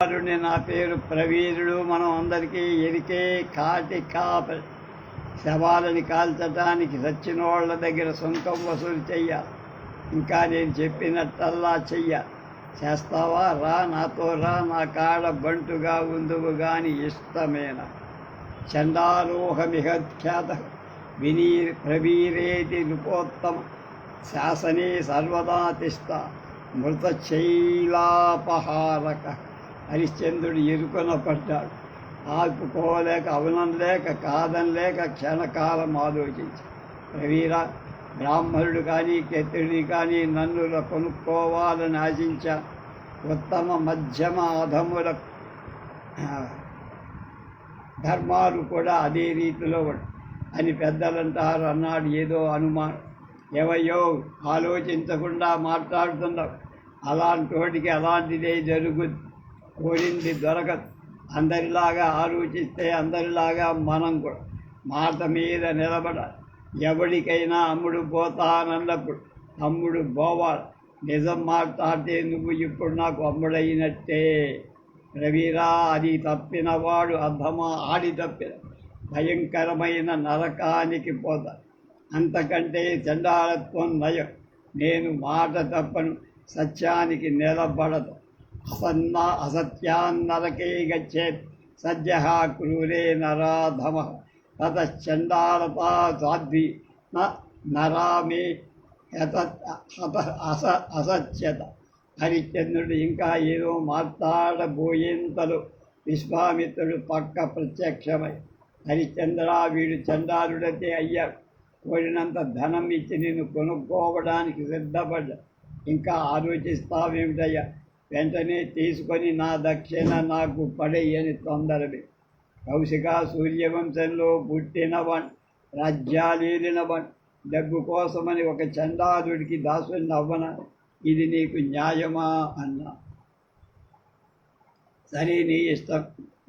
నా పేరు ప్రవీరుడు. మనం అందరికీ ఎరికే కాటి కాపరి. శవాలని కాల్చడానికి సచ్చినోళ్ల దగ్గర సుంకం వసూలు చెయ్యాలి. ఇంకా నేను చెప్పినట్టల్లా చెయ్యాలి. చేస్తావా? రా, నాతో రా, నా కాడ బంటుగా ఉందువు గాని ఇష్టమేన. చండాలోహమిహఖ్యాత ప్రవీరేతి నృపోత్తమ శాసనే సర్వదా తిష్ట మృతశైలాపహారక. హరిశ్చంద్రుడు ఇరుకున పడ్డాడు. ఆపుకోలేక, అవునలేక, కాదనలేక క్షణకాలం ఆలోచించి, ప్రవీర, బ్రాహ్మణుడు కానీ క్షత్రుడిని కానీ నన్ను కొనుక్కోవాలని ఆశించా. ఉత్తమ మధ్యమ అధముల ధర్మాలు కూడా అదే రీతిలో అని పెద్దలంటారు అన్నాడు. ఏదో అనుమానం. ఏవయ్యో, ఆలోచించకుండా మాట్లాడుతున్నావు. అలాంటి అలాంటిదే జరుగుద్ది. కోరింది దొరకదు. అందరిలాగా ఆలోచిస్తే అందరిలాగా మనం కూడా మాట మీద నిలబడాలి. ఎవరికైనా అమ్ముడు పోతానన్నప్పుడు అమ్ముడు పోవాలి. నిజం మాట్లాడితే నువ్వు ఇప్పుడు నాకు అమ్ముడైనట్టే. ప్రవీరా, అది తప్పినవాడు అర్థమా ఆడి తప్పిన భయంకరమైన నరకానికి పోతా. అంతకంటే చండాలత్వం నయం. నేను మాట తప్పను, సత్యానికి నిలబడదు. అసత్యాన్నరకే గచ్చేత్ సద్యః క్రూరే నరాధమ తతశ్చండాలతా సాధ్వి నరామే అసత్యత. హరిశ్చంద్రుడు ఇంకా ఏదో మాట్లాడబోయేంతలో విశ్వామిత్రుడు పక్క ప్రత్యక్షమై, హరిశ్చంద్ర, వీడు చండాలుడైతే అయ్యాడు. కోరినంత ధనం ఇచ్చి నేను కొనుక్కోవడానికి సిద్ధపడ్డా. ఇంకా ఆలోచిస్తావేమిటయ్యా? వెంటనే తీసుకొని నా దక్షిణ నాకు పడేయని తొందరది. కౌశిక సూర్యవంశంలో పుట్టినవన్, రాజ్యాలేలినవన్, డబ్బు కోసమని ఒక చండాలుడికి దాసుని అవ్వన? ఇది నీకు న్యాయమా అన్నా. సరే, నీ ఇష్టం.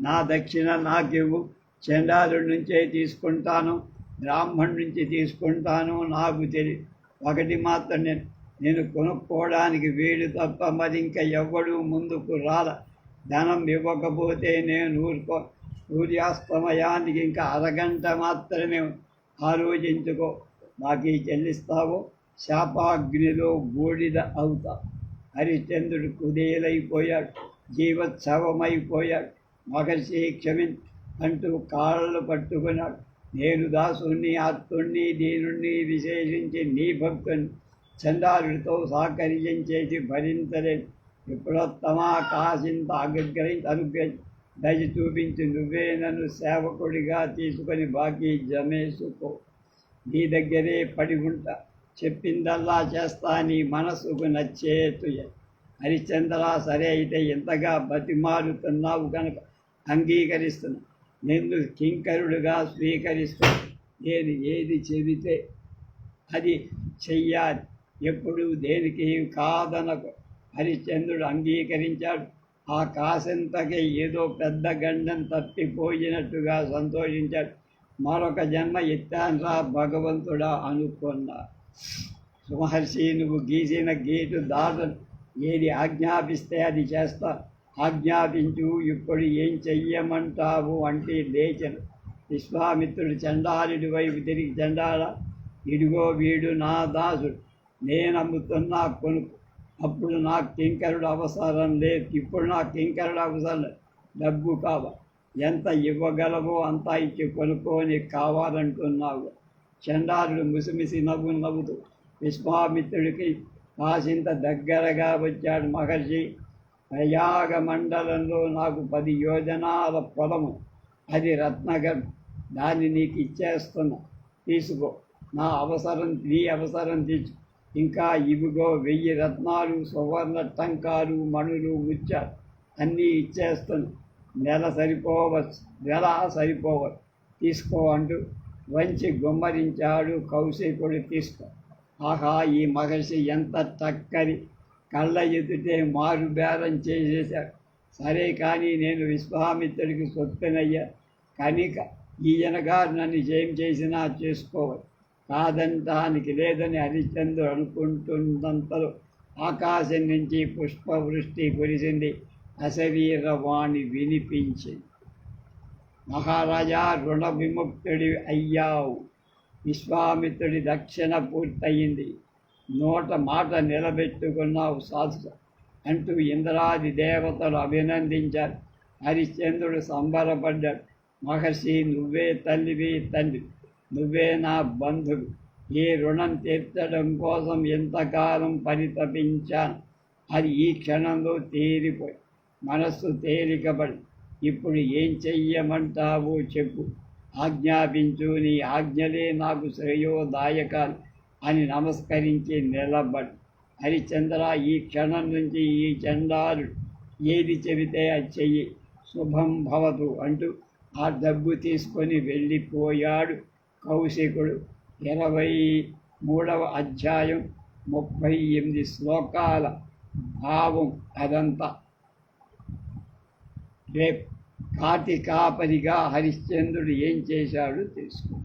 నా దక్షిణ నాకివ్వు. చండాలుడి నుంచే తీసుకుంటాను, బ్రాహ్మణుడి నుంచి తీసుకుంటాను. నాకు తెలియదు. ఒకటి మాత్రం, నేను కొనుక్కోవడానికి వీడు తప్ప మరి ఇంకా ఎవ్వడూ ముందుకు రాల. ధనం ఇవ్వకపోతే నేను ఊరుకో. సూర్యాస్తమయానికి ఇంకా అరగంట మాత్రమే. ఆలోచించుకో. బాకీ చెల్లిస్తావో శాపాగ్నిలో బూడిద అవుతా. హరిశ్చంద్రుడు కుదేలైపోయాడు, జీవోత్సవమైపోయాడు. మహర్షి క్షమించు అంటూ కాళ్ళు పట్టుకున్నాడు. నేను దాసుని, ఆర్తుణ్ణి, దీనుణ్ణి, విశేషించి నీ భక్తుని చండాలుడితో సాకర్యం చేసి భరించలేను. విప్రోత్తమా, కాసింత అనుగ్రహించి దయ చూపించి నువ్వే నన్ను సేవకుడిగా తీసుకొని బాకీ జమేసుకో. నీ దగ్గరే పడి ఉంటా. చెప్పిందల్లా చేస్తా, నీ మనసుకు నచ్చేతుయ. హరిశ్చంద్ర, సరే అయితే ఇంతగా బతిమాలుతున్నావు కనుక అంగీకరిస్తున్నా. నిన్ను కింకరుడుగా స్వీకరిస్తున్నా. నేను ఏది చెబితే అది చెయ్యాలి. ఎప్పుడు దేనికి కాదనకు. హరిశ్చంద్రుడు అంగీకరించాడు. ఆ కాసంతకే ఏదో పెద్ద గండం తప్పిపోయినట్టుగా సంతోషించాడు. మరొక జన్మ ఎత్తాన్రా భగవంతుడా అనుకున్నా. సుమహర్షి, నువ్వు గీసిన గీటు దాటను. ఏది ఆజ్ఞాపిస్తే అది చేస్తా. ఆజ్ఞాపించు. ఇప్పుడు ఏం చెయ్యమంటావు అంటే లేచను. విశ్వామిత్రుడు చండాలుడి వైపు తిరిగి, చండాల, ఇదిగో వీడు నా దాసుడు. నేను అమ్ముతున్నా, కొనుక్కు. అప్పుడు నాకు కింకరుడు అవసరం లేదు. ఇప్పుడు నాకు కింకరుడు అవసరం లేదు. డబ్బు కావాలి. ఎంత ఇవ్వగలవో అంతా ఇచ్చి కొనుక్కొని కావాలంటున్నావు. చండాలుడు ముసిమిసి నవ్వుతూ విశ్వామిత్రుడికి కాసింత దగ్గరగా వచ్చాడు. మహర్షి, ప్రయాగ మండలంలో నాకు 10 యోజనాల పొలము. అది రత్నగర్. దాన్ని నీకు ఇచ్చేస్తున్నా, తీసుకో. నీ అవసరం తీర్చు. ఇంకా ఇవిగో 1000 రత్నాలు, సువర్ణ టంకాలు, మణులు, ముత్యాలు అన్నీ ఇచ్చేస్తున్నా. నెల సరిపోవచ్చు. తీసుకో అంటూ వంచి గుమ్మరించాడు కౌశికుడు. తీసుకో. ఆహా, ఈ మహర్షి ఎంత చక్కని! కళ్ళ ఎదుటే మారు బేరం చేసేశాడు. సరే, కానీ నేను విశ్వామిత్రుడికి సొత్తునయ్యా కనుక ఈయనగా నన్ను ఏం చేసినా చేసుకోవాలి. కాదంటానికి లేదని హరిశ్చంద్రుడు అనుకుంటున్నంతలో ఆకాశం నుంచి పుష్పవృష్టి కురిసింది. అశరీరవాణి వినిపించింది. మహారాజా, రుణ విముక్తుడి అయ్యావు. విశ్వామిత్రుడి దక్షిణ పూర్తయింది. నోట మాట నిలబెట్టుకున్నావు సాధు అంటూ ఇంద్రాది దేవతలు అభినందించారు. హరిశ్చంద్రుడు సంబరపడ్డాడు. మహర్షి, నువ్వే తల్లివి, తండ్రి, నువ్వే నా బంధువు. ఈ రుణం తీర్చడం కోసం ఎంతకాలం పరితపించాను. అది ఈ క్షణంలో తీరిపోయి మనస్సు తేలికపడి ఇప్పుడు ఏం చెయ్యమంటావో చెప్పు, ఆజ్ఞాపించు. నీ ఆజ్ఞలే నాకు శ్రేయోదాయకాలు అని నమస్కరించి నిలబడి, హరిశ్చంద్ర, ఈ క్షణం నుంచి ఈ చండాలుడు ఏది చెబితే అది చెయ్యి, శుభం భవతు అంటూ ఆ డబ్బు తీసుకొని వెళ్ళిపోయాడు కౌశికుడు. 23వ అధ్యాయం 38 శ్లోకాల భావం అదంతా. రేపు కాటి కాపరిగా హరిశ్చంద్రుడు ఏం చేశాడో తెలుసుకో.